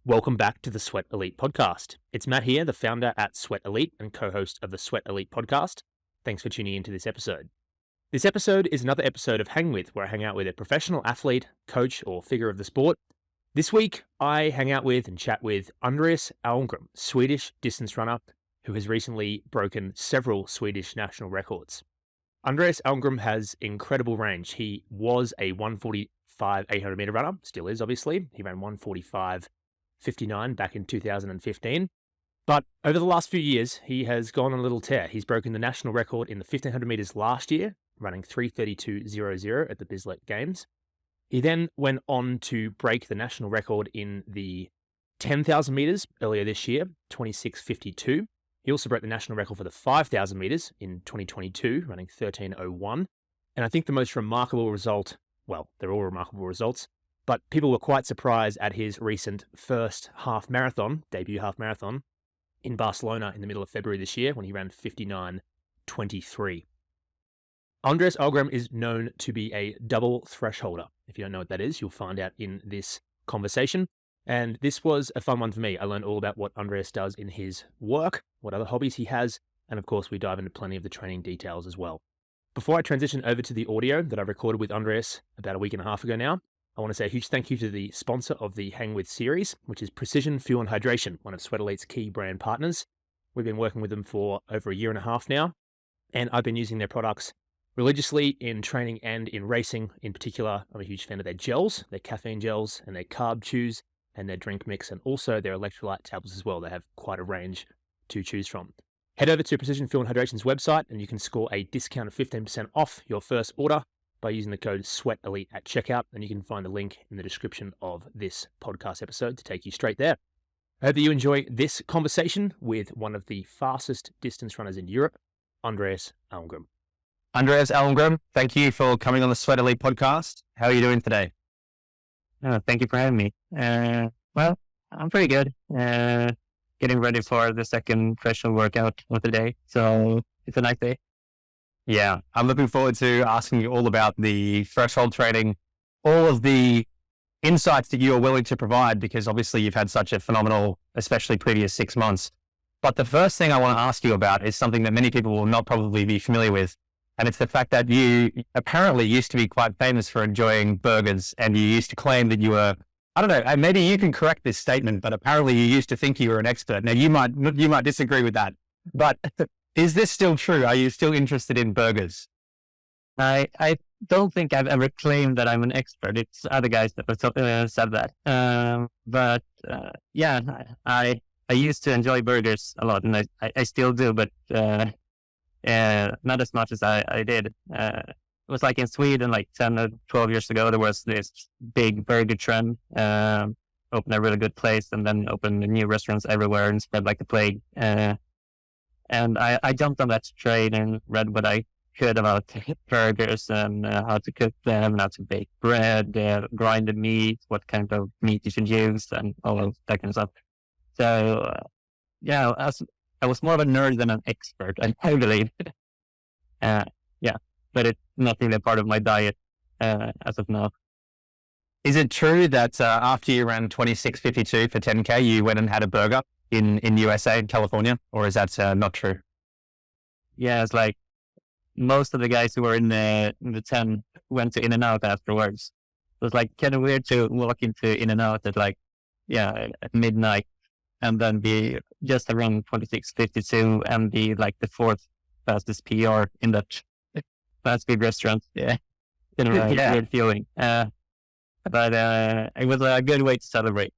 Welcome back to the Sweat Elite podcast. It's Matt here, the founder at Sweat Elite and co-host of the Sweat Elite podcast. Thanks for tuning into this episode. This episode is another episode of Hang With, where I hang out with a professional athlete, coach, or figure of the sport. This week, I hang out with and chat with Andreas Альмгрен, Swedish distance runner, who has recently broken several Swedish national records. Andreas Альмгрен has incredible range. He was a 145 800 meter runner, still is obviously. He ran 145.59 back in 2015. But over the last few years, he has gone on a little tear. He's broken the national record in the 1500 meters last year, running 3:32.00 at the Bislett Games. He then went on to break the national record in the 10,000 meters earlier this year, 26:52. He also broke the national record for the 5,000 meters in 2022, running 13:01. And I think the most remarkable result, well, they're all remarkable results, but people were quite surprised at his recent first debut half marathon in Barcelona in the middle of February this year when he ran 59:23. Andreas Альмгрен is known to be a double thresholder. If you don't know what that is, you'll find out in this conversation. And this was a fun one for me. I learned all about what Andreas does in his work, what other hobbies he has, and of course we dive into plenty of the training details as well. Before I transition over to the audio that I recorded with Andreas about a week and a half ago now, I want to say a huge thank you to the sponsor of the Hang With series, which is Precision Fuel and Hydration, one of Sweat Elite's key brand partners. We've been working with them for over a year and a half now, and I've been using their products religiously in training and in racing. In particular, I'm a huge fan of their gels, their caffeine gels, and their carb chews, and their drink mix, and also their electrolyte tablets as well. They have quite a range to choose from. Head over to Precision Fuel and Hydration's website, and you can score a discount of 15% off your first order by using the code SWEATELITE at checkout, and you can find a link in the description of this podcast episode to take you straight there. I hope that you enjoy this conversation with one of the fastest distance runners in Europe, Andreas Альмгрен. Андреас Альмгрен, thank you for coming on the Sweat Elite podcast. How are you doing today? Thank you for having me. Well, I'm pretty good. Getting ready for the second threshold workout of the day. So it's a nice day. Yeah, I'm looking forward to asking you all about the threshold training, all of the insights that you are willing to provide, because obviously you've had such a phenomenal, especially previous 6 months. But the first thing I want to ask you about is something that many people will not probably be familiar with. And it's the fact that you apparently used to be quite famous for enjoying burgers, and you used to claim that you were, I don't know, maybe you can correct this statement, but apparently you used to think you were an expert. Now you might disagree with that, but is this still true? Are you still interested in burgers? I don't think I've ever claimed that I'm an expert. It's other guys that have said that. But yeah, I used to enjoy burgers a lot, and I still do, but not as much as I did. It was like in Sweden, like 10 or 12 years ago, there was this big burger trend, opened a really good place and then opened new restaurants everywhere and spread like the plague. And I jumped on that train and read what I could about burgers and how to cook them, and how to bake bread, grind the meat, what kind of meat you should use, and all of that kind of stuff. So, yeah, I was more of a nerd than an expert, I believe. Yeah, but it's not really a part of my diet as of now. Is it true that after you ran 26:52 for 10K, you went and had a burger in USA, in California, or is that not true? Yeah, it's like most of the guys who were in the 10 went to In-N-Out afterwards. It was like kind of weird to walk into In-N-Out at midnight, and then be just around 26:52 and be like the fourth fastest PR in that fast food restaurant. Yeah, kind of a weird feeling. But it was a good way to celebrate.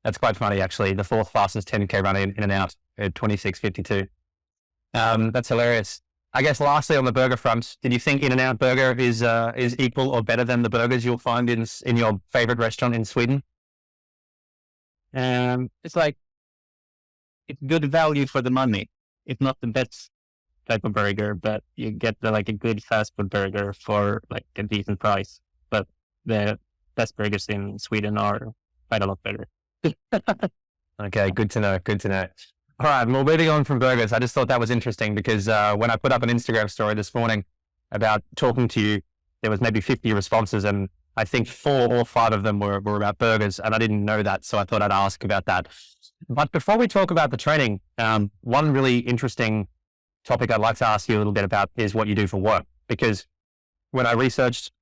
That's quite funny, actually. The fourth fastest 10K runner in and out at 26:52. That's hilarious. I guess lastly on the burger front, did you think In-N-Out burger is equal or better than the burgers you'll find in your favorite restaurant in Sweden? It's like, it's good value for the money. It's not the best type of burger, but you get like a good fast food burger for like a decent price. But the best burgers in Sweden are quite a lot better. Okay, good to know. Good to know. All right, well, moving on from burgers, I just thought that was interesting because when I put up an Instagram story this morning about talking to you, there was maybe 50 responses, and I think 4 or 5 of them were about burgers, and I didn't know that, so I thought I'd ask about that. But before we talk about the training, one really interesting topic I'd like to ask you a little bit about is what you do for work. Because when I researched,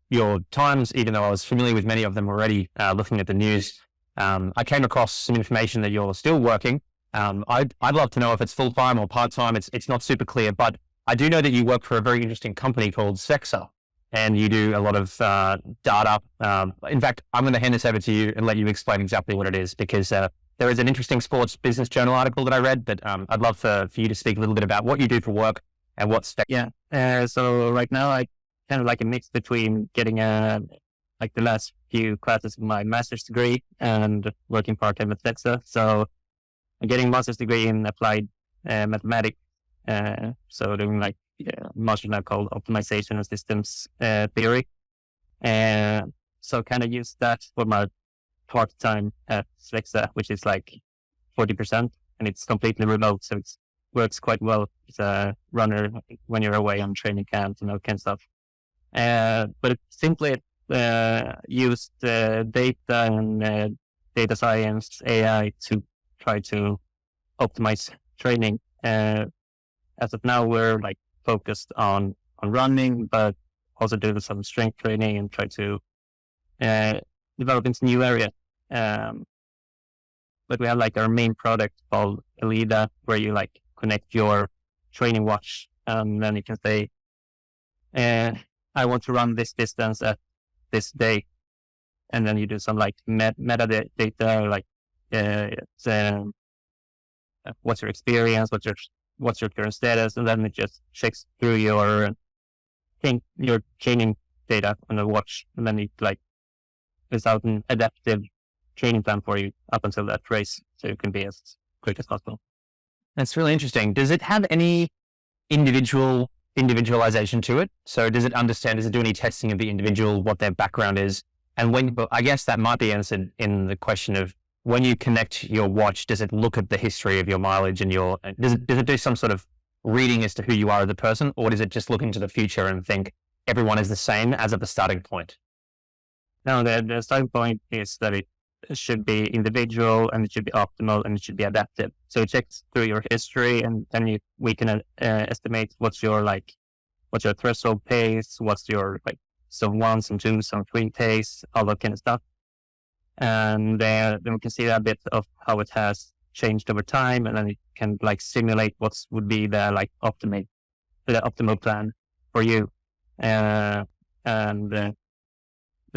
your times, even though I was familiar with many of them already, looking at the news, I came across some information that you're still working. I'd love to know if it's full-time or part-time. It's not super clear, but I do know that you work for a very interesting company called Sexa, and you do a lot of data. In fact, I'm going to hand this over to you and let you explain exactly what it is, because there is an interesting Sports Business Journal article that I read, but I'd love for you to speak a little bit about what you do for work and what's Yeah. So right now I kind of like a mix between getting like the last few classes of my master's degree and working part-time at Sexa. So I'm getting a master's degree in applied mathematics. So doing like master's now called optimization and systems theory. And so kind of use that for my part-time at Sexa, which is like 40%, and it's completely remote. So it works quite well as a runner when you're away on training camps and all kind of stuff. But it simply used data and data science, AI to try to optimize training. As of now, we're like focused on running, but also doing some strength training and try to develop into new area. But we have like our main product called Elida, where you like connect your training watch, and then you can say, I want to run this distance at this day. And then you do some like metadata, like what's your experience, what's your current status, and then it just checks through your training data on the watch, and then it like is out an adaptive training plan for you up until that race, so you can be as quick as possible. That's really interesting. Does it have any individualization to it? So does it do any testing of the individual, what their background is? And I guess that might be answered in the question of, when you connect your watch, does it look at the history of your mileage and does it do some sort of reading as to who you are as a person, or does it just look into the future and think everyone is the same as at the starting point? No, the starting point is that it should be individual, and it should be optimal, and it should be adaptive. So it checks through your history, and then we can estimate what's your threshold pace, what's your like some 1, some 2, some 3 pace, all that kind of stuff. And then we can see a bit of how it has changed over time, and then it can like simulate what would be the like optimal plan for you. And then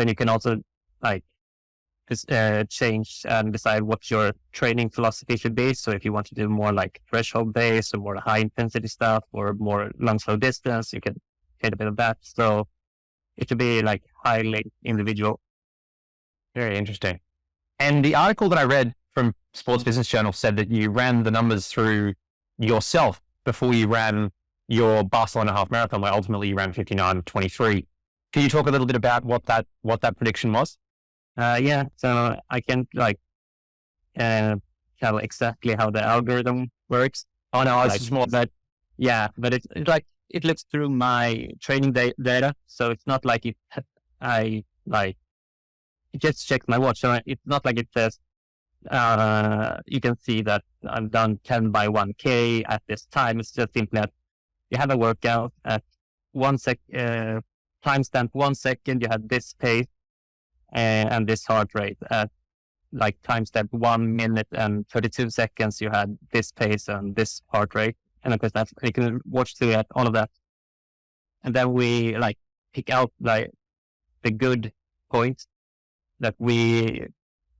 you can also like change and decide what your training philosophy should be. So if you want to do more like threshold based or more high intensity stuff, or more long slow distance, you can get a bit of that. So it should be like highly individual. Very interesting. And the article that I read from Sports Business Journal said that you ran the numbers through yourself before you ran your Barcelona half marathon, where ultimately you ran 59:23. Can you talk a little bit about what that prediction was? Yeah. So I can't like tell exactly how the algorithm works. Oh no, it's like, just more. But yeah, but it's like it looks through my training data, so it's not like it just checks my watch. So it's not like it says, you can see that I've done 10 by 1K at this time. It's just simply that you have a workout at timestamp 1 second, you had this pace and this heart rate. At like timestamp 1 minute and 32 seconds, you had this pace and this heart rate. And of course, you can watch through all of that. And then we like pick out like the good points that we,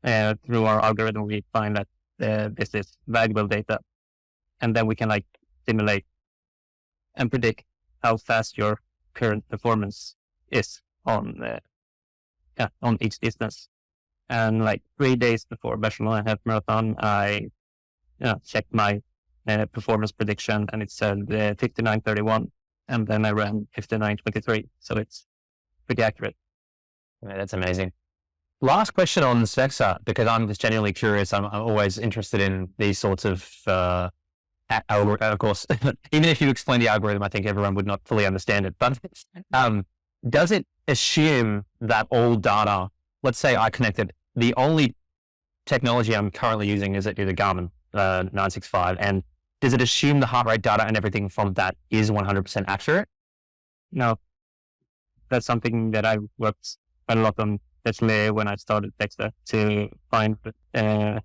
through our algorithm, we find that this is valuable data. And then we can like simulate and predict how fast your current performance is on each distance. And like 3 days before Barcelona half marathon, I checked my performance prediction, and it said 59:31, and then I ran 59:23. So it's pretty accurate. Yeah, that's amazing. Last question on Sexa, because I'm just genuinely curious. I'm always interested in these sorts of algorithm. Of course, even if you explain the algorithm, I think everyone would not fully understand it. But does it assume that all data, let's say I connected, the only technology I'm currently using is a Garmin 965, and does it assume the heart rate data and everything from that is 100% accurate? No, that's something that I worked quite a lot on, especially when I started Dexter, to find a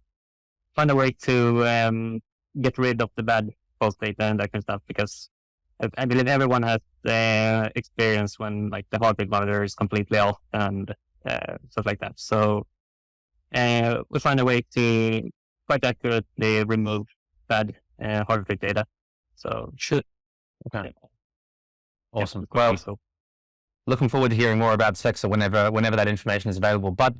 way to get rid of the bad false data and that kind of stuff, because I believe everyone has experience when like the heart rate monitor is completely off and stuff like that. So we find a way to quite accurately remove bad heart rate data. So should. Okay. Yeah, Awesome. Well, so. Looking forward to hearing more about Sexa whenever that information is available. But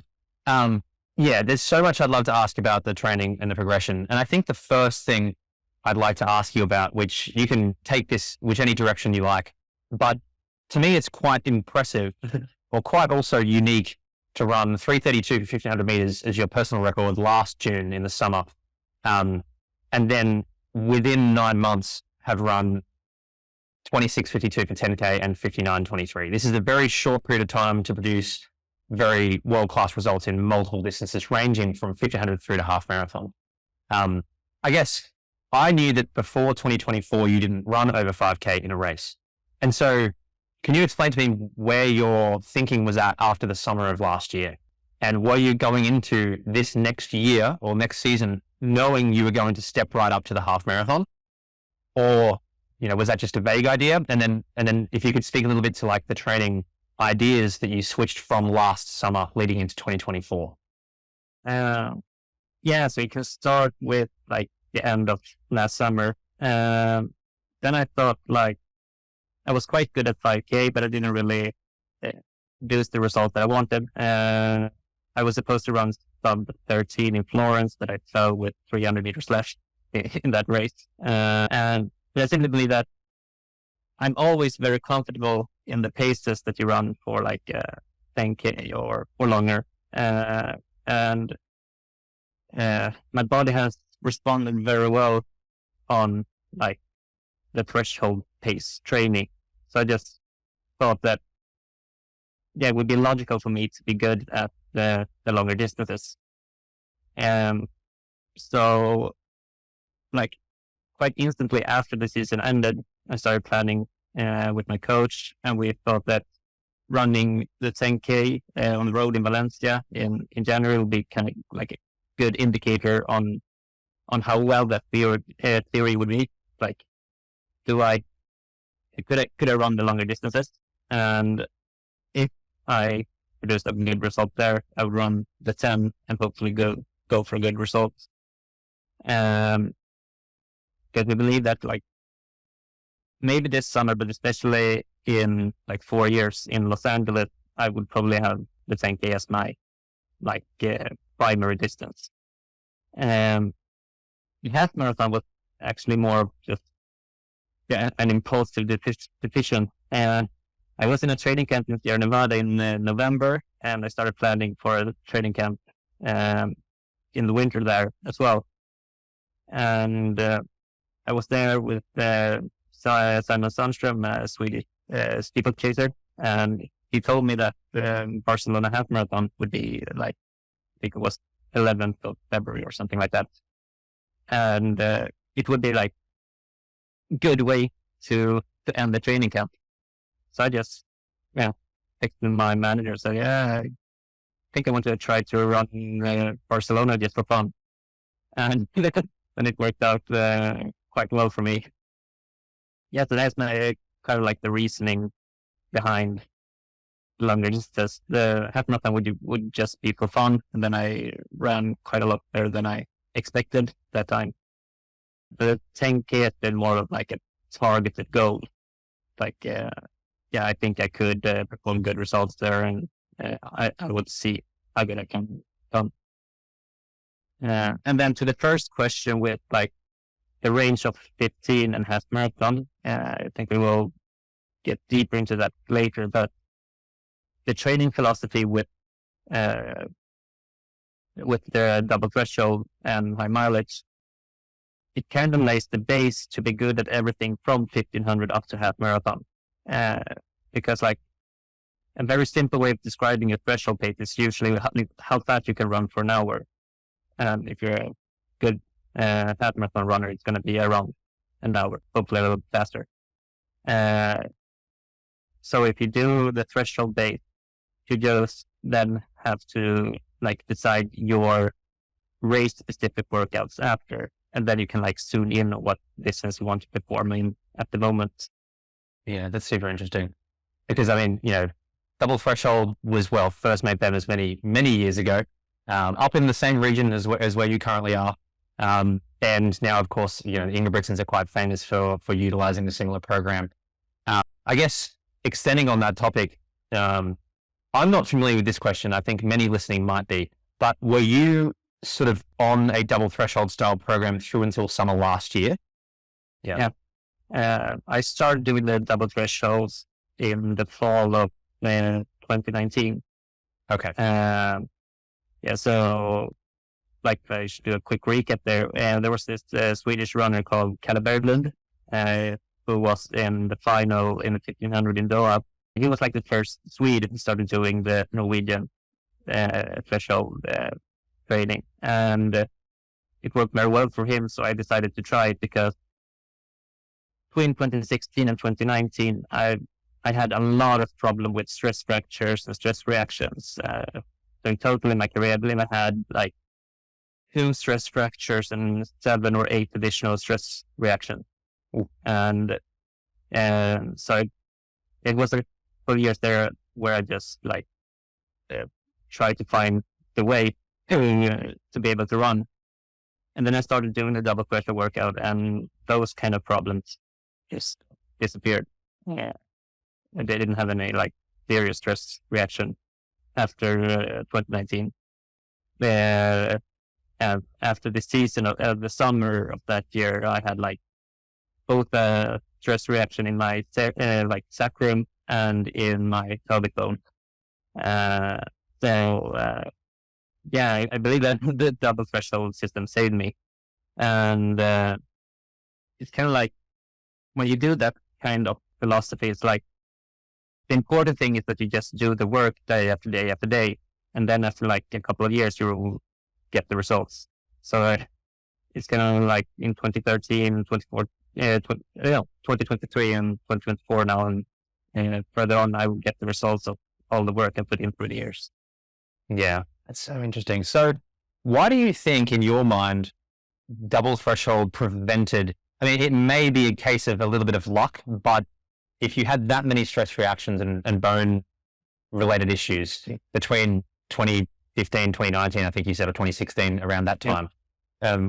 yeah, there's so much I'd love to ask about the training and the progression. And I think the first thing I'd like to ask you about, which you can take this which any direction you like, but to me it's quite impressive or quite also unique to run 3:32 for 1,500 meters as your personal record last June in the summer, and then within 9 months have run 26:52 for 10K and 59:23. This is a very short period of time to produce very world-class results in multiple distances, ranging from 1,500 through to half marathon. I guess I knew that before 2024, you didn't run over 5K in a race. And so can you explain to me where your thinking was at after the summer of last year? And were you going into this next year or next season knowing you were going to step right up to the half marathon? Or, was that just a vague idea? And then if you could speak a little bit to like the training ideas that you switched from last summer leading into 2024. Yeah, so you can start with like the end of last summer. Then I thought like I was quite good at 5K, but I didn't really produce the result that I wanted. I was supposed to run sub 13 in Florence, but I fell with 300 meters left in that race. And I simply believe that I'm always very comfortable in the paces that you run for like 10K or longer. And my body has responded very well on like the threshold pace training. So I just thought that, yeah, it would be logical for me to be good at the longer distances. So like quite instantly after the season ended, I started planning with my coach, and we thought that running the 10K on the road in Valencia in January would be kind of like a good indicator on how well that theory would be. Like, could I run the longer distances? And if I produced a good result there, I would run the 10 and hopefully go for good results. Because we believe that like maybe this summer, but especially in like 4 years in Los Angeles, I would probably have the 10K as my like primary distance. The half marathon was actually more of just an impulsive decision. And I was in a training camp in Sierra Nevada in November, and I started planning for a training camp in the winter there as well. And I was there with Simon Sandström, a Swedish steeplechaser, and he told me that Barcelona half marathon would be like, I think it was 11th of February or something like that. And it would be like a good way to end the training camp. So I just, texted my manager and said, I think I want to try to run Barcelona just for fun. And then it worked out quite well for me. Yeah, so that's my kind of like the reasoning behind longer distances. The half marathon would just be for fun, and then I ran quite a lot better than I expected that time. The 10K has been more of like a targeted goal. Like, I think I could perform good results there, and I would see how good I can come. And then to the first question with like the range of 15 and half marathon, I think we will get deeper into that later, but the training philosophy with the double threshold and high mileage, it kind of lays the base to be good at everything from 1,500 up to half marathon. Because like A very simple way of describing a threshold pace is usually how fast you can run for an hour. And if you're a good half marathon runner, it's going to be around an hour, hopefully a little bit faster. So if you do the threshold base, you just then have to like decide your race specific workouts after, and then you can like tune in on what distance you want to perform in at the moment. Yeah, that's super interesting. Because I mean, double threshold was first made famous many years ago, up in the same region as where you currently are. And now, of course, Ingebrigtsens are quite famous for utilizing a similar program. I guess extending on that topic, I'm not familiar with this question. I think many listening might be, but were you sort of on a double threshold style program through until summer last year? Yeah. I started doing the double thresholds in the fall of 2019. Okay. So like I should do a quick recap there. There was this Swedish runner called Kalle Berglund, who was in the final in the 1500 in Doha. He was like the first Swede who started doing the Norwegian threshold training, and it worked very well for him. So I decided to try it because between 2016 and 2019, I had a lot of problem with stress fractures and stress reactions. So in total in my career, I believe I had like 2 stress fractures and 7 or 8 additional stress reactions. Ooh. And so it was a couple years there where I just like tried to find the way to be able to run. And then I started doing the double pressure workout, and those kind of problems just disappeared. Yeah. They didn't have any like serious stress reaction after 2019. After the season of the summer of that year, I had like both a stress reaction in my like sacrum and in my pelvic bone. I believe that the double threshold system saved me. And it's kind of like when you do that kind of philosophy, it's like the important thing is that you just do the work day after day after day. And then after like a couple of years, you will get the results. So it's kind of like in 2013, 2023 and 2024 now. And further on, I will get the results of all the work I put in through the years. Yeah, that's so interesting. So why do you think in your mind, double threshold prevented, I mean, it may be a case of a little bit of luck, but if you had that many stress reactions and bone related issues between 2015, 2019, I think you said, or 2016, around that time,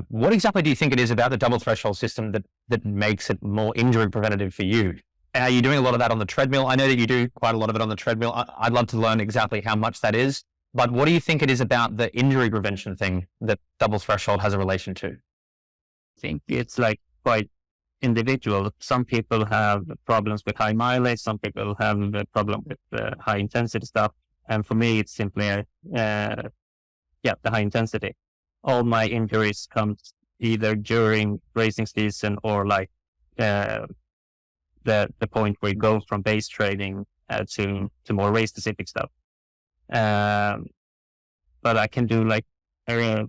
what exactly do you think it is about the double threshold system that makes it more injury preventative for you? Are you doing a lot of that on the treadmill? I know that you do quite a lot of it on the treadmill. I'd love to learn exactly how much that is, but what do you think it is about the injury prevention thing that double threshold has a relation to? I think it's like quite individual. Some people have problems with high mileage. Some people have a problem with high intensity stuff. And for me, it's simply, the high intensity. All my injuries come either during racing season or like the point where you go from base training to more race specific stuff. But I can do like very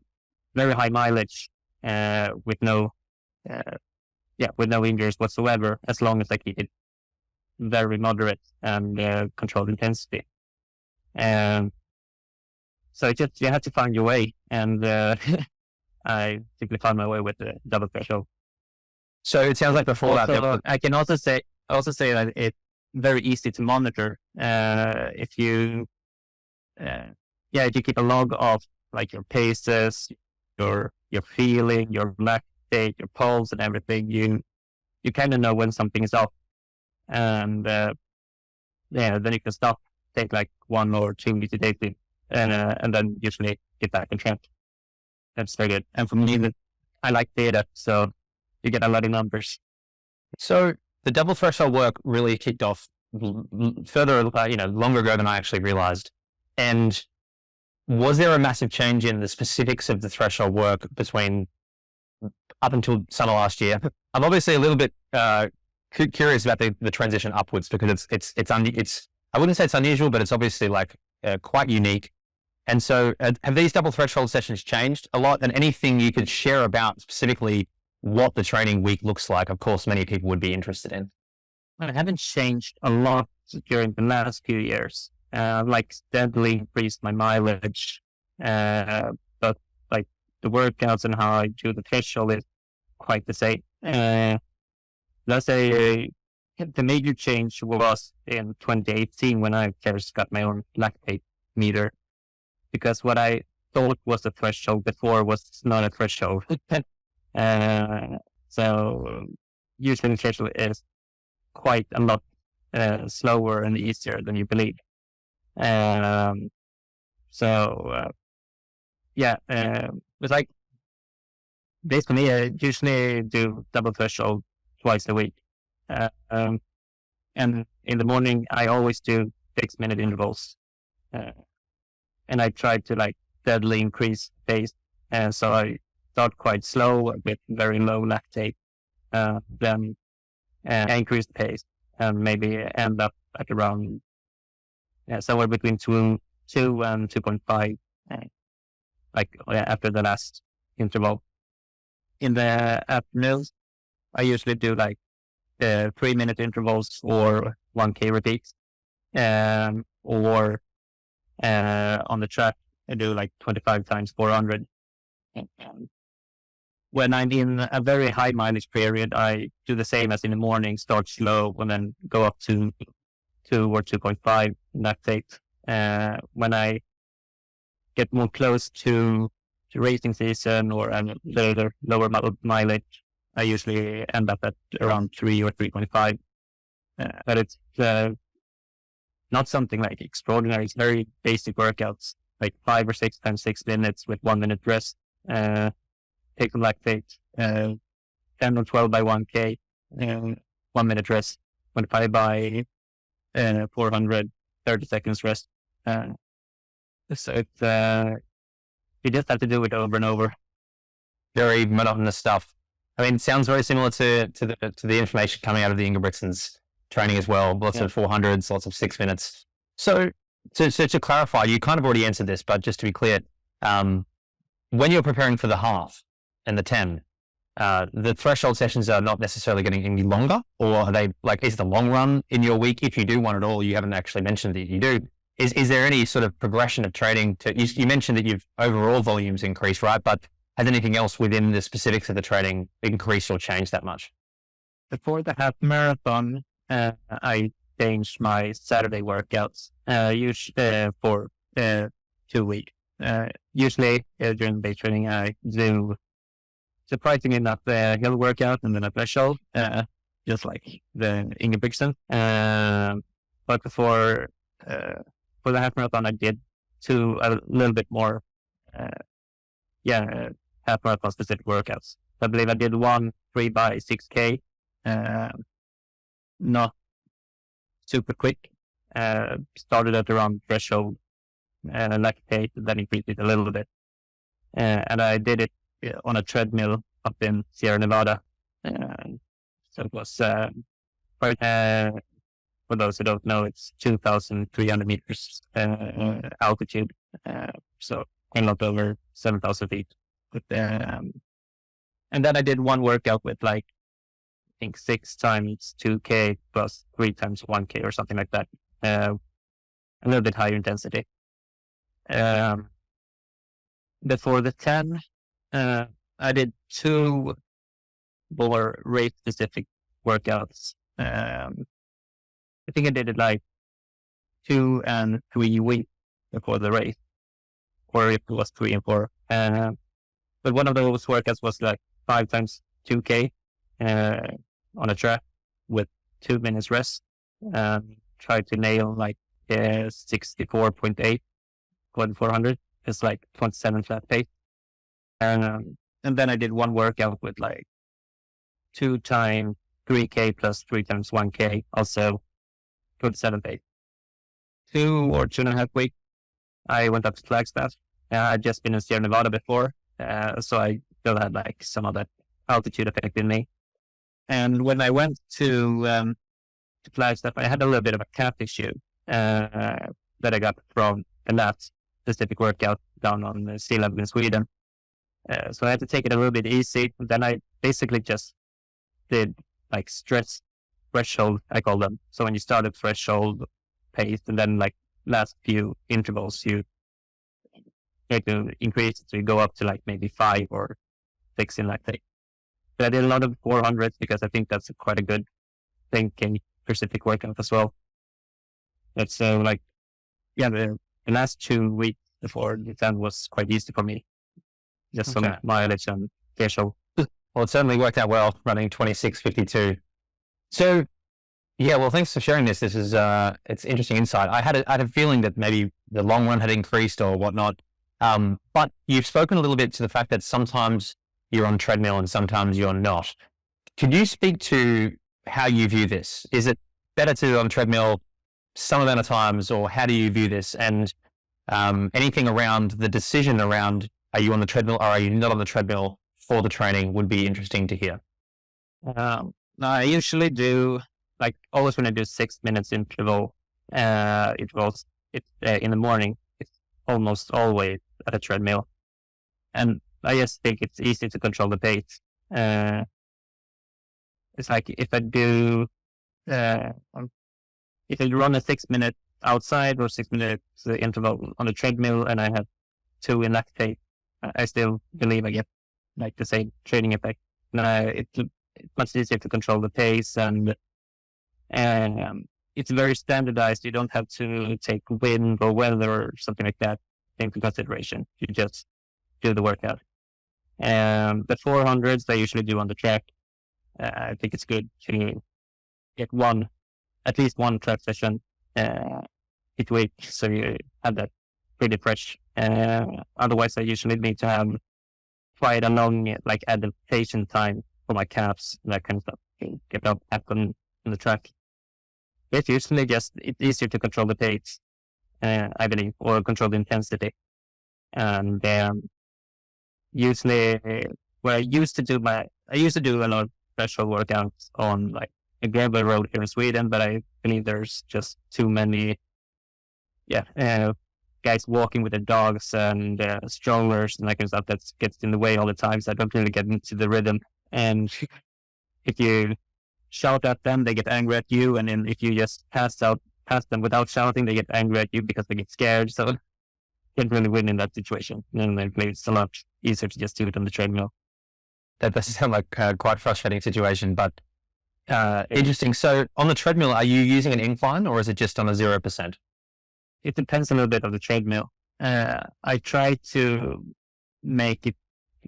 high mileage with no injuries whatsoever, as long as I keep it very moderate and controlled intensity. So you have to find your way, and I simply found my way with the double threshold. So it sounds like before that, I can also say that it's very easy to monitor. If you keep a log of like your paces, your feeling, your lactate, your pulse, and everything, you kind of know when something is off, and then you can stop, take like 1 or 2 meters daily, and then usually get back on track. That's very good. And for me, I like data, so you get a lot of numbers. So the double threshold work really kicked off further, longer ago than I actually realized. And was there a massive change in the specifics of the threshold work between up until summer last year? I'm obviously a little bit curious about the transition upwards, because it's I wouldn't say it's unusual, but it's obviously like quite unique. And so have these double threshold sessions changed a lot? And anything you could share about specifically what the training week looks like, of course, many people would be interested in. Well, I haven't changed a lot during the last few years. Like steadily increased my mileage, but like the workouts and how I do the threshold is quite the same. Let's say the major change was in 2018 when I first got my own lactate meter, because what I thought was a threshold before was not a threshold. So usually the threshold is quite a lot slower and easier than you believe. It's like, based on me, I usually do double threshold twice a week. And in the morning, I always do 6-minute intervals. And I try to like steadily increase pace. And so I start quite slow with very low lactate, then increase the pace and maybe end up at around somewhere between 2 and 2.5, after the last interval. In the afternoons, I usually do like 3-minute intervals or 1K repeats, or on the track, I do like 25 times 400. When I'm in a very high mileage period, I do the same as in the morning, start slow and then go up to 2 or 2.5 lactate. When I get more close to racing season or a little lower mileage, I usually end up at around 3 or 3.5. But it's not something like extraordinary. It's very basic workouts, like 5 or 6 times 6 minutes with 1 minute rest. Take some lactate, 10 or 12 by 1K, 1 minute rest, 25 by 400, 30 seconds rest. So it's, you just have to do it over and over. Very monotonous stuff. I mean, it sounds very similar to the information coming out of the Ingebrigtsen's training as well. Lots of 400s, lots of 6 minutes. So to clarify, you kind of already answered this, but just to be clear, when you're preparing for the half and the 10, the threshold sessions are not necessarily getting any longer, or are they like, is the long run in your week, if you do one at all? You haven't actually mentioned that you do. Is there any sort of progression of training you mentioned that you've overall volumes increased, right? But has anything else within the specifics of the training increased or changed that much? Before the half marathon, I changed my Saturday workouts, usually for 2 weeks. Usually during the base training, I do, surprisingly enough, the hill workout and then a threshold, just like the Ingebrigtsen. But for the half marathon, I did a little bit more, half marathon specific workouts. I believe I did one 3 by 6K, not super quick. Started at around threshold, lactate, then increased it a little bit. And I did it on a treadmill up in Sierra Nevada. So it was, for those who don't know, it's 2,300 meters altitude. So a lot over 7,000 feet. And then I did one workout with like, I think 6 times 2K plus 3 times 1K or something like that. A little bit higher intensity. Before the 10, I did 2 more race specific workouts. I think I did it like 2 and 3 weeks before the race, or if it was 3 and 4. But one of those workouts was like 5 times 2K on a track with 2 minutes rest. Tried to nail like 64.8 going 400. It's like 27 flat pace. And then I did one workout with like 2 times 3K plus 3 times 1K, also 27 pace. 2 or 2.5 weeks, I went up to Flagstaff. I'd just been in Sierra Nevada before, so I still had like some of that altitude effect in me. And when I went to Flagstaff, I had a little bit of a calf issue. that I got from the last specific workout down on the sea level in Sweden. So I had to take it a little bit easy. Then I basically just did like stress threshold, I call them. So when you start at threshold pace and then like last few intervals, you try to increase it. So you go up to like maybe 5 or 6 in lactate. But I did a lot of 400s because I think that's quite a good thinking specific workout as well. But so like, yeah, the last 2 weeks before the exam was quite easy for me. Just some mileage and threshold. Well, it certainly worked out well running 26:52. So yeah, well, thanks for sharing this. This is, it's interesting insight. I had a feeling that maybe the long run had increased or whatnot. But you've spoken a little bit to the fact that sometimes you're on treadmill and sometimes you're not. Could you speak to how you view this? Is it better to be on treadmill some amount of times, or how do you view this? And anything around the decision around, are you on the treadmill or are you not on the treadmill for the training would be interesting to hear. I usually do, like always when I do 6 minutes intervals in the morning, it's almost always at a treadmill. And I just think it's easy to control the pace. It's like if I run a 6 minute outside or 6 minutes interval on a treadmill and I have 2 in lactate, I still believe I get like the same training effect. It's much easier to control the pace and it's very standardized. You don't have to take wind or weather or something like that into consideration. You just do the workout. The 400s I usually do on the track. I think it's good to get at least one track session each week, so you have that pretty fresh. Otherwise, I usually need to have quite a long like adaptation time for my calves, that kind of stuff, to get up on the track. It's usually it's easier to control the pace, I believe, or control the intensity. And usually, where I used to do a lot of threshold workouts on like a gravel road here in Sweden, but I believe there's just too many, guys walking with their dogs and strollers and that kind of stuff that gets in the way all the time. So I don't really get into the rhythm. And if you shout at them, they get angry at you. And then if you just pass them without shouting, they get angry at you because they get scared. So you can't really win in that situation. And then it's a lot easier to just do it on the treadmill. That does sound like quite a frustrating situation, but interesting. So on the treadmill, are you using an incline or is it just on a 0%? It depends a little bit on the treadmill. I try to make it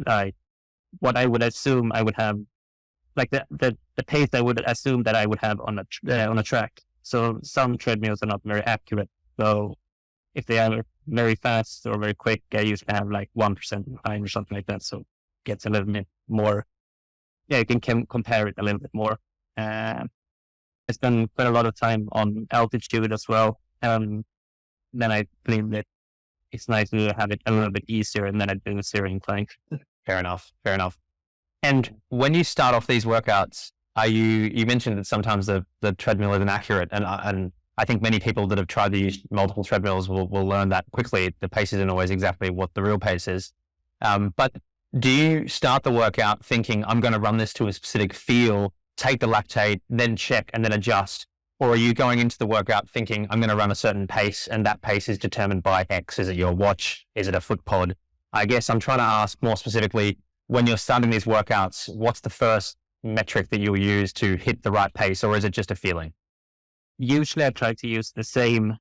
like what I would assume I would have, like the pace I would assume that I would have on a track. So some treadmills are not very accurate. So if they are very fast or very quick, I usually have like 1% behind or something like that. So it gets a little bit more. Yeah, you can compare it a little bit more. I spend quite a lot of time on altitude as well. Then I believe that it's nice to have it a little bit easier, and then I do a zero incline. Fair enough. And when you start off these workouts, you mentioned that sometimes the treadmill isn't accurate, and I think many people that have tried to use multiple treadmills will learn that quickly. The pace isn't always exactly what the real pace is. But do you start the workout thinking, I'm going to run this to a specific feel, take the lactate, then check and then adjust? Or are you going into the workout thinking, I'm going to run a certain pace and that pace is determined by X? Is it your watch? Is it a foot pod? I guess I'm trying to ask more specifically, when you're starting these workouts, what's the first metric that you'll use to hit the right pace, or is it just a feeling? Usually I try to use the same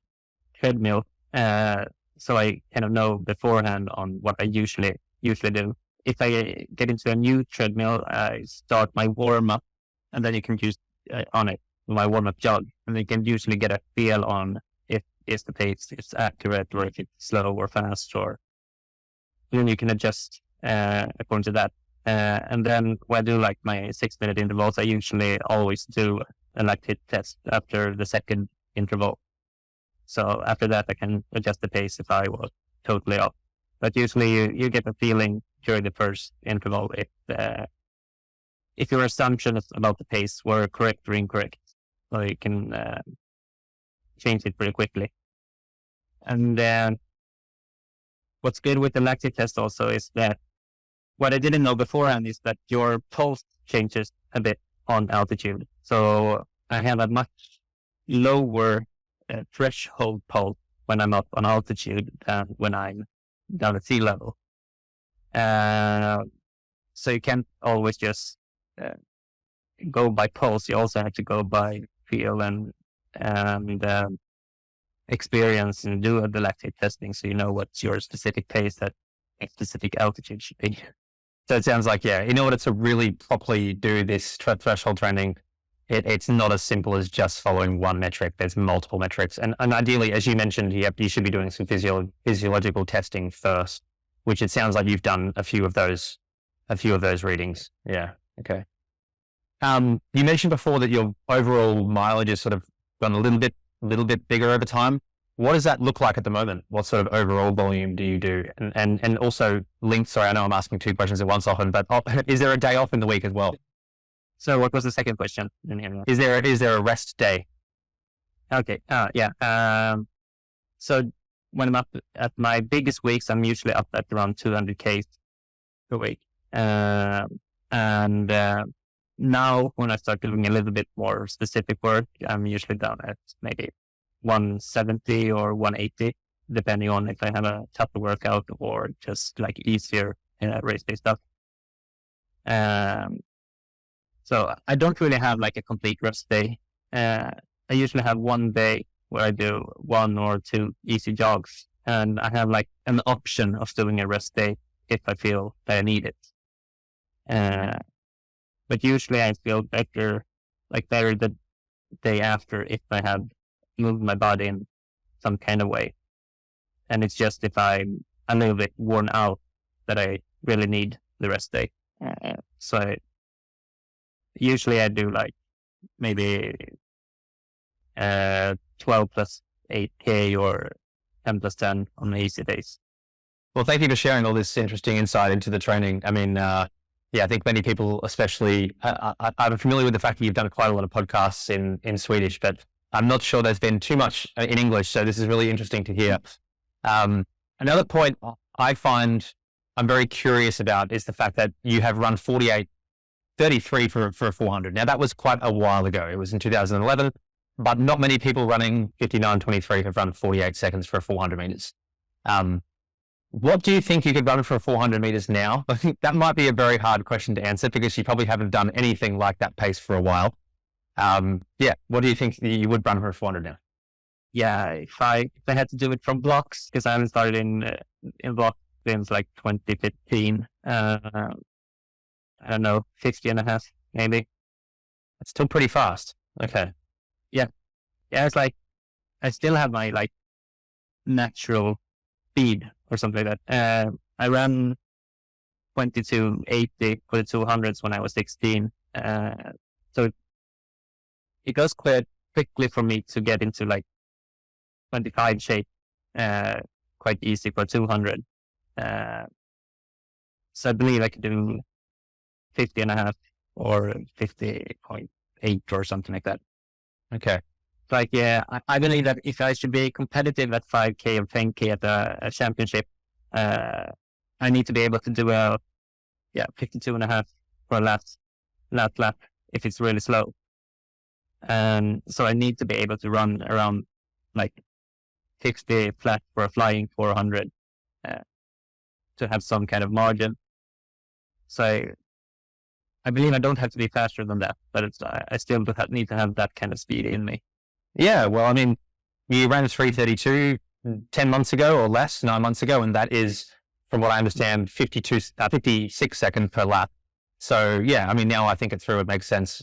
treadmill, so I kind of know beforehand on what I usually do. If I get into a new treadmill, I start my warm-up, and then you can use on it my warm-up jog, and you can usually get a feel on if the pace is accurate or if it's slow or fast, or then you can adjust according to that. And then when I do like my 6 minute intervals, I usually always do a lactate test after the second interval. So after that, I can adjust the pace if I was totally off. But usually you get a feeling during the first interval if your assumptions about the pace were correct or incorrect. So you can change it pretty quickly. And then what's good with the lactate test also is that what I didn't know beforehand is that your pulse changes a bit on altitude. So I have a much lower threshold pulse when I'm up on altitude than when I'm down at sea level. So you can't always just go by pulse. You also have to go by feel and experience and do the lactate testing, so you know what's your specific pace at a specific altitude should be. So it sounds like, in order to really properly do this threshold training, it's not as simple as just following one metric. There's multiple metrics. And ideally, as you mentioned, you should be doing some physiological testing first, which it sounds like you've done a few of those readings. Yeah. Okay. You mentioned before that your overall mileage has sort of gone a little bit bigger over time. What does that look like at the moment? What sort of overall volume do you do? And also sorry, I know I'm asking two questions at once often, but is there a day off in the week as well? So what was the second question? Is there a rest day? Okay. So when I'm up at my biggest weeks, I'm usually up at around 200K per week. Now when I start doing a little bit more specific work, I'm usually down at maybe 170 or 180, depending on if I have a tougher workout or just like easier race-based stuff. So I don't really have like a complete rest day. I usually have one day where I do 1 or 2 easy jogs, and I have like an option of doing a rest day if I feel that I need it. But usually I feel better the day after if I have moved my body in some kind of way. And it's just if I'm a little bit worn out that I really need the rest day. So usually I do like maybe 12 plus 8K or 10 plus 10 on the easy days. Well, thank you for sharing all this interesting insight into the training. I mean, I think many people, especially, I'm familiar with the fact that you've done quite a lot of podcasts in Swedish, but I'm not sure there's been too much in English. So this is really interesting to hear. Another point I find I'm very curious about is the fact that you have run 48:33 for a 400. Now that was quite a while ago. It was in 2011, but not many people running 59:23 have run 48 seconds for 400 meters. What do you think you could run for 400 meters now? I think that might be a very hard question to answer because you probably haven't done anything like that pace for a while. What do you think you would run for 400 now? Yeah, if I had to do it from blocks, because I haven't started in blocks since like 2015. I don't know, 50.5 maybe. That's still pretty fast. Okay. Yeah, it's like I still have my like natural speed or something like that. I ran 22:80 for the 200s when I was 16. So it goes quite quickly for me to get into like 25 shape, quite easy for 200. So I believe I could do 50.5 or 50.8 or something like that. Okay. Like, I believe that if I should be competitive at 5K or 10K at a championship, I need to be able to do 52.5 for a last lap if it's really slow. And so I need to be able to run around like 50 flat for a flying 400 to have some kind of margin. So I believe I don't have to be faster than that, but I still need to have that kind of speed in me. Yeah, well, I mean, you ran 3:32 10 months ago or less, 9 months ago, and that is, from what I understand, 56 seconds per lap. So yeah, I mean, now I think it through, it makes sense.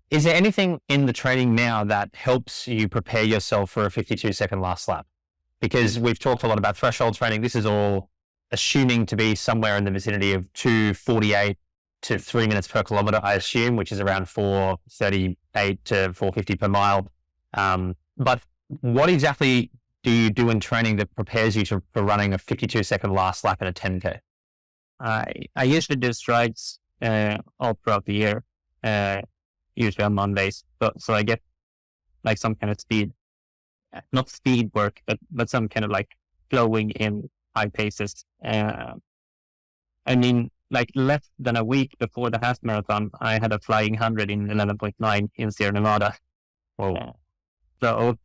Is there anything in the training now that helps you prepare yourself for a 52-second last lap? Because we've talked a lot about threshold training. This is all assuming to be somewhere in the vicinity of 2:48 to 3 minutes per kilometer, I assume, which is around 4:38 to 4:50 per mile. But what exactly do you do in training that prepares you for running a 52-second last lap in a 10K? I usually do strides all throughout the year, usually on Mondays. So I get like some kind of speed. not speed work, but some kind of like flowing in high paces. I mean, like less than a week before the half marathon, I had a flying 100 in 11.9 in Sierra Nevada. Whoa. So,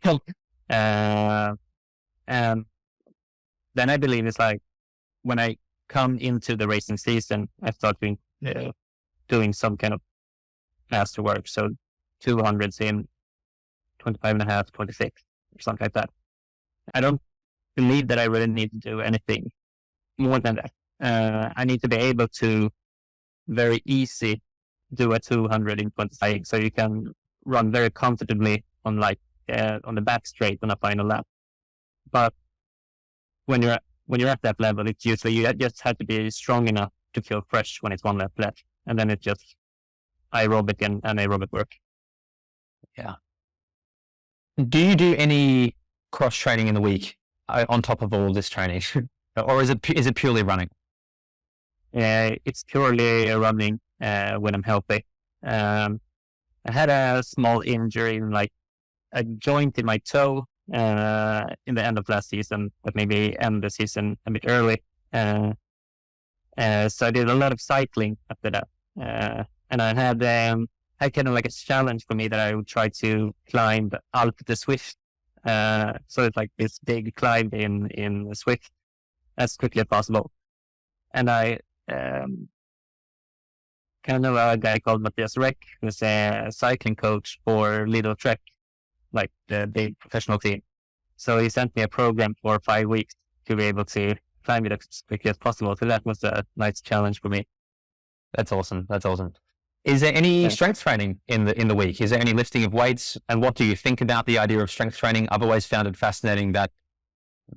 and then I believe it's like when I come into the racing season, I start doing some kind of faster work. So 200s in 25 and a half, 26 or something like that. I don't believe that I really need to do anything more than that. I need to be able to very easy do a 200 in 25, so you can run very comfortably on on the back straight on a final lap. But when you're at that level, it's usually you just have to be strong enough to feel fresh when it's one lap left, and then it's just aerobic and anaerobic work. Yeah. Do you do any cross training in the week on top of all this training, or is it purely running? It's purely running when I'm healthy. I had a small injury in like a joint in my toe in the end of last season, but maybe end the season a bit early. So I did a lot of cycling after that. And I had kind of like a challenge for me that I would try to climb the Alpe de Swift. So it's like this big climb in Swift as quickly as possible. And I kind of a guy called Matthias Reck, who's a cycling coach for Lidl Trek, like the big professional team. So he sent me a program for 5 weeks to be able to climb it as quickly as possible. So that was a nice challenge for me. That's awesome. Is there any strength training in the week? Is there any lifting of weights? And what do you think about the idea of strength training? I've always found it fascinating that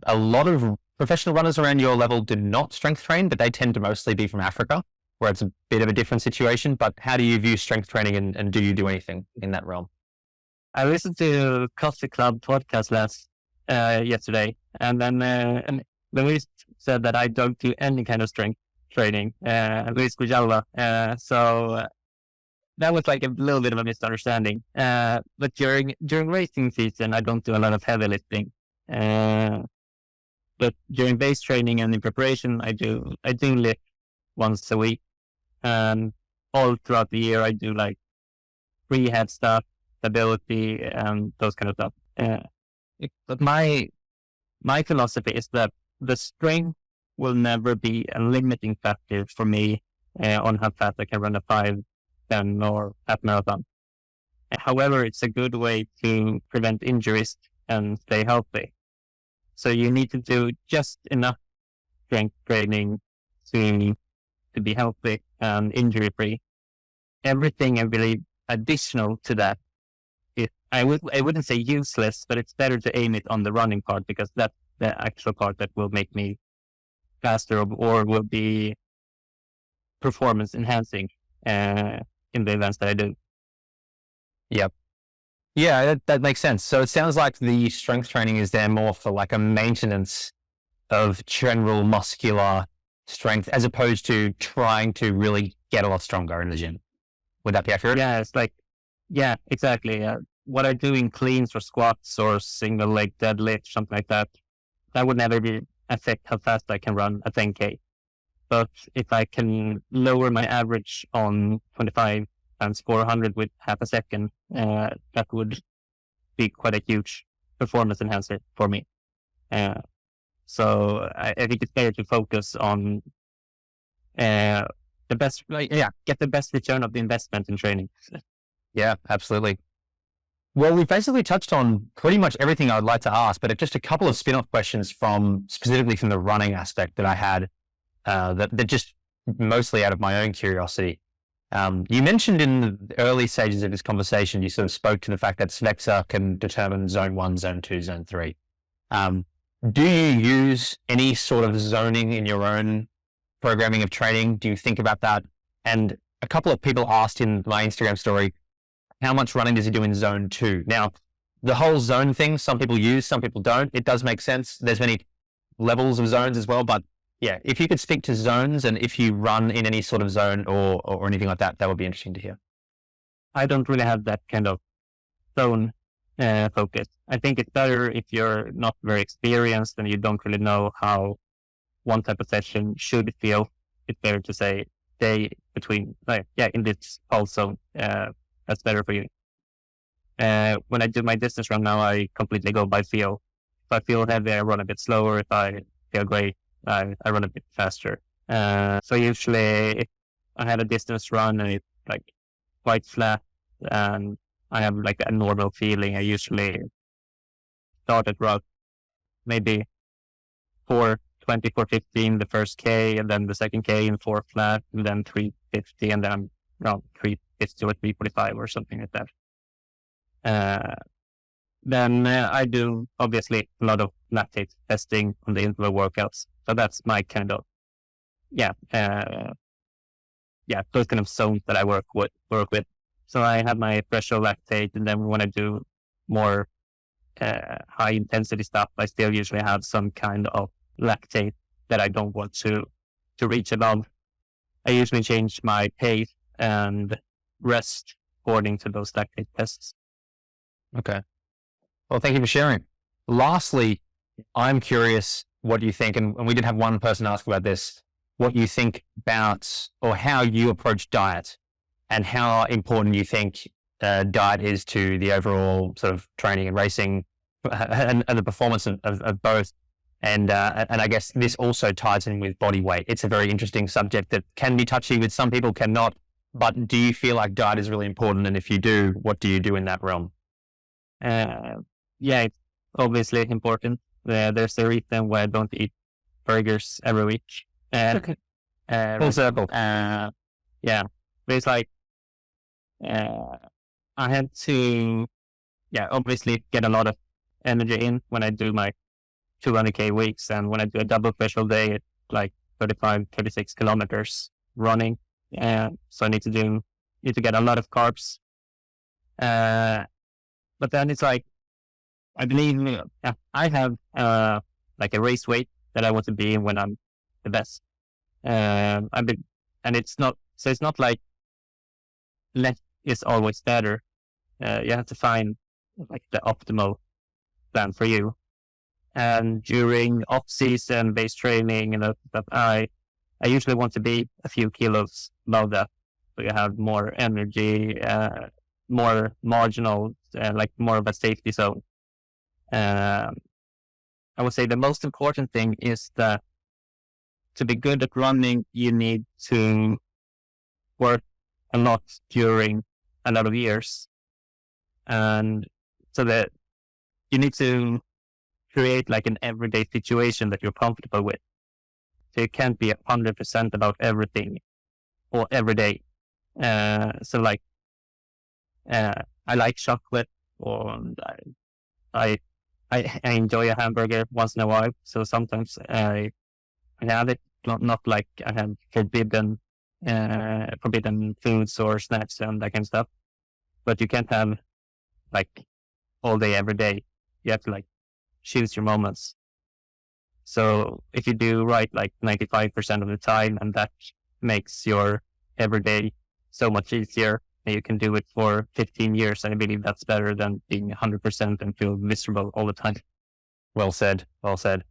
a lot of professional runners around your level do not strength train, but they tend to mostly be from Africa, where it's a bit of a different situation. But how do you view strength training, and do you do anything in that realm? I listened to Coffee Club podcast yesterday, and then Luis said that I don't do any kind of strength training, Luis Gujalva. So that was like a little bit of a misunderstanding. But during racing season, I don't do a lot of heavy lifting. But during base training and in preparation, I do lift once a week, and all throughout the year I do like rehab stuff, stability, and those kind of stuff. But my philosophy is that the strength will never be a limiting factor for me on how fast I can run a 5, 10, or half marathon. However, it's a good way to prevent injuries and stay healthy. So you need to do just enough strength training to be healthy and injury free. Everything I believe additional to that, I wouldn't say useless, but it's better to aim it on the running part, because that's the actual part that will make me faster or will be performance enhancing in the events that I do. Yep. Yeah, that makes sense. So it sounds like the strength training is there more for like a maintenance of general muscular strength, as opposed to trying to really get a lot stronger in the gym. Would that be accurate? Yeah, it's like, yeah, exactly. What I do in cleans or squats or single leg deadlift, something like that, that would never affect how fast I can run a 10K. But if I can lower my average on 25 times 400 with half a second, that would be quite a huge performance enhancer for me. So I think it's better to focus on the best, get the best return of the investment in training. Yeah, absolutely. Well, we've basically touched on pretty much everything I would like to ask, but just a couple of spin-off questions specifically from the running aspect that I had, that just mostly out of my own curiosity. You mentioned in the early stages of this conversation, you sort of spoke to the fact that Svexa can determine zone 1, zone 2, zone 3. Do you use any sort of zoning in your own programming of training? Do you think about that? And a couple of people asked in my Instagram story, how much running does he do in zone 2? Now, the whole zone thing, some people use, some people don't. It does make sense. There's many levels of zones as well, but yeah, if you could speak to zones and if you run in any sort of zone or anything like that, that would be interesting to hear. I don't really have that kind of zone focus. I think it's better if you're not very experienced and you don't really know how one type of session should feel. It's better to say stay between, in this pulse zone. That's better for you. When I do my distance run now, I completely go by feel. If I feel heavy, I run a bit slower. If I feel great, I run a bit faster. So usually if I have a distance run and it's like quite flat and I have like a normal feeling, I usually start at route maybe 4:20, 4:15 the first K, and then the second K in 4 flat, and then 3:50, and then around 3:50 or 3:45 or something like that. Then I do obviously a lot of lactate testing on the interval workouts. So that's my kind of, those kind of zones that I work with. So I have my threshold lactate, and then when I do more high intensity stuff, I still usually have some kind of lactate that I don't want to reach above. I usually change my pace and rest according to those lactate tests. Okay. Well, thank you for sharing. Lastly, I'm curious what you think, and we did have one person ask about this, what you think about or how you approach diet and how important you think diet is to the overall sort of training and racing and the performance of both. And I guess this also ties in with body weight. It's a very interesting subject that can be touchy with some people, cannot. But do you feel like diet is really important? And if you do, what do you do in that realm? It's obviously important. There's a reason why I don't eat burgers every week. Full circle. But it's like, I had to, obviously get a lot of energy in when I do my 200K weeks. And when I do a double threshold day, it's like 35, 36 kilometers running. So I need to get a lot of carbs. But then it's like, I believe I have like a race weight that I want to be in when I'm the best. And it's not like less is always better. You have to find like the optimal plan for you. And during off season base training and stuff, I usually want to be a few kilos above that. So you have more energy, more marginal, like more of a safety zone. I would say the most important thing is that to be good at running, you need to work a lot during a lot of years. And so that you need to create like an everyday situation that you're comfortable with. So you can't be 100% about everything or every day. So like, I like chocolate, or I enjoy a hamburger once in a while. So sometimes I have it, not like I have forbidden foods or snacks and that kind of stuff. But you can't have like all day, every day. You have to like choose your moments. So if you do right like 95% of the time, and that makes your everyday so much easier, and you can do it for 15 years, I believe that's better than being 100% and feel miserable all the time. Well said. Well said.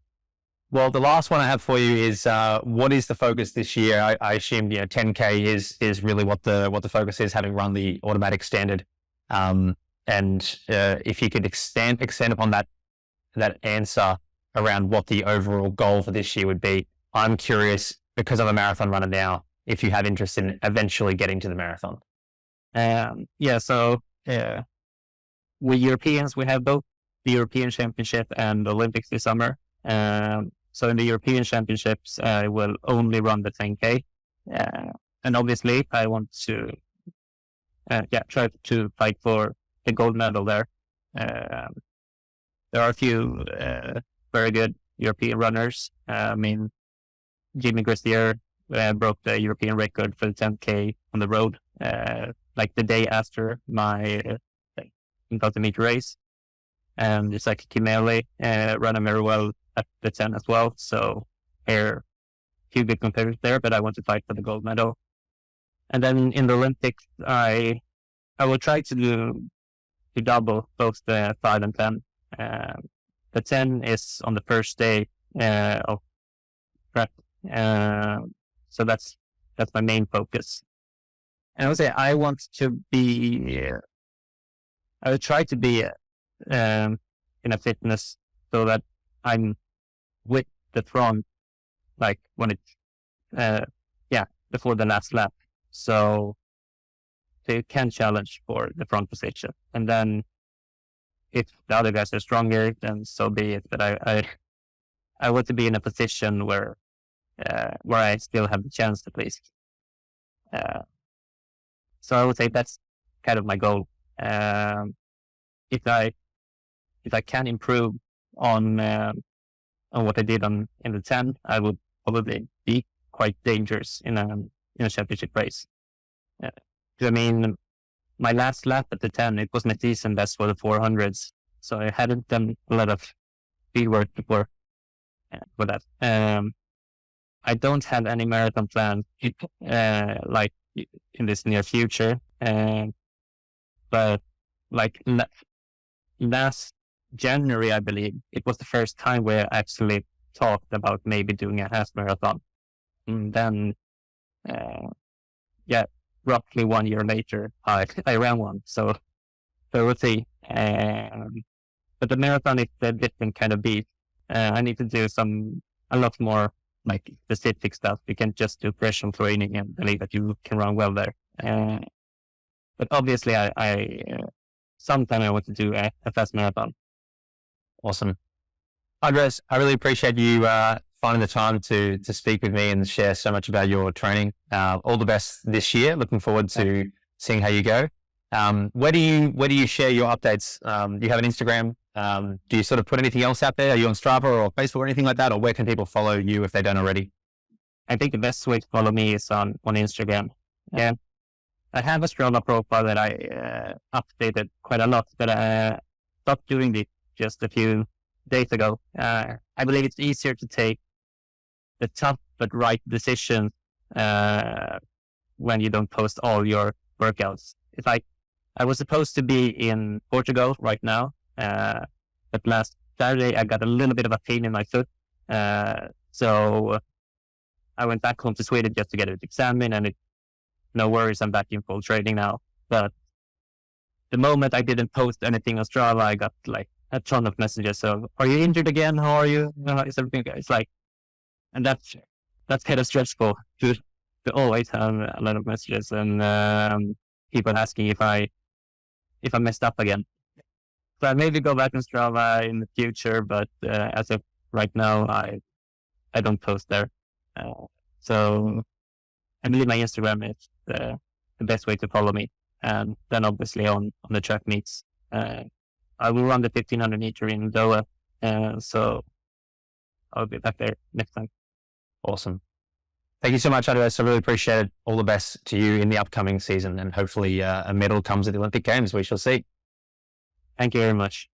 Well, the last one I have for you is what is the focus this year? I assume 10K is really what the focus is, having run the automatic standard. And if you could extend upon that answer around what the overall goal for this year would be. I'm curious, because I'm a marathon runner now, if you have interest in eventually getting to the marathon. So we Europeans, we have both the European Championship and the Olympics this summer. So in the European Championships, I will only run the 10K. And obviously I want to try to fight for the gold medal there. There are a few very good European runners. Jimmy Gracier broke the European record for the 10K on the road, like the day after my 1,000-meter race. And it's like Kimeli running very well at the 10 as well. So there are a few good competitors there, but I want to fight for the gold medal. And then in the Olympics, I will try to to double both the 5 and 10. The 10 is on the first day of prep. So that's my main focus. And I would say I would try to be in a fitness so that I'm with the front, like when it's, before the last lap. So they can challenge for the front position. And then if the other guys are stronger, then so be it. But I want to be in a position where I still have the chance at least. So I would say that's kind of my goal. If I can improve on what I did in the 10, I would probably be quite dangerous in a championship race. I mean, my last lap at the 10, it was my season best for the 400s. So I hadn't done a lot of field work before for that. I don't have any marathon plans like in this near future. But like last January, I believe, it was the first time where I actually talked about maybe doing a half marathon. And then, roughly 1 year later, I ran one. So we'll see. But the marathon is a different kind of beast. I need to do a lot more like specific stuff. You can't just do pressure training and believe that you can run well there. But obviously, I sometime I want to do a fast marathon. Awesome. Andreas, I really appreciate you finding the time to speak with me and share so much about your training. All the best this year. Looking forward to seeing how you go. Where do you share your updates? Do you have an Instagram? Do you sort of put anything else out there? Are you on Strava or Facebook or anything like that? Or where can people follow you if they don't already? I think the best way to follow me is on Instagram. Yeah. I have a Strava profile that I updated quite a lot, but I stopped doing it just a few days ago. I believe it's easier to take the tough but right decisions when you don't post all your workouts. It's like I was supposed to be in Portugal right now, but last Saturday I got a little bit of a pain in my foot. So I went back home to Sweden just to get it examined, and no worries, I'm back in full training now. But the moment I didn't post anything on Strava, I got like a ton of messages. So, are you injured again? How are you? Is everything okay? It's like, and that's kind of stressful to always have a lot of messages and people asking if I messed up again. So I maybe go back on Strava in the future, but as of right now, I don't post there. So I believe my Instagram is the best way to follow me. And then obviously on the track meets, I will run the 1500 meter in Doha. So I'll be back there next time. Awesome. Thank you so much, Andreas. I really appreciate it. All the best to you in the upcoming season, and hopefully a medal comes at the Olympic Games. We shall see. Thank you very much.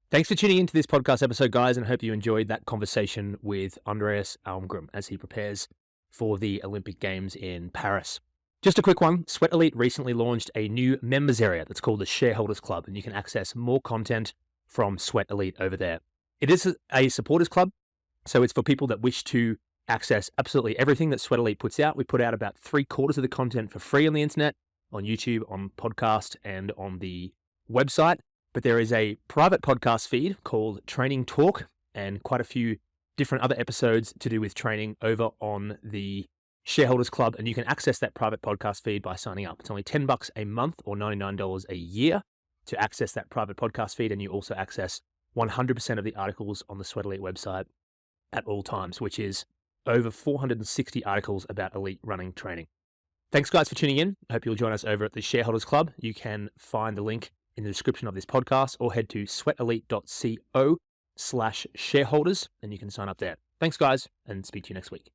Thanks for tuning into this podcast episode, guys, and I hope you enjoyed that conversation with Andreas Альмгрен as he prepares for the Olympic Games in Paris. Just a quick one, Sweat Elite recently launched a new members area that's called the Shareholders Club, and you can access more content from Sweat Elite over there. It is a supporters club, so it's for people that wish to access absolutely everything that Sweat Elite puts out. We put out about 3/4 of the content for free on the internet, on YouTube, on podcast, and on the website. But there is a private podcast feed called Training Talk and quite a few different other episodes to do with training over on the Shareholders Club. And you can access that private podcast feed by signing up. It's only $10 a month or $99 a year to access that private podcast feed. And you also access 100% of the articles on the Sweat Elite website at all times, which is over 460 articles about elite running training. Thanks, guys, for tuning in. I hope you'll join us over at the Shareholders Club. You can find the link in the description of this podcast or head to sweatelite.co/shareholders and you can sign up there. Thanks, guys, and speak to you next week.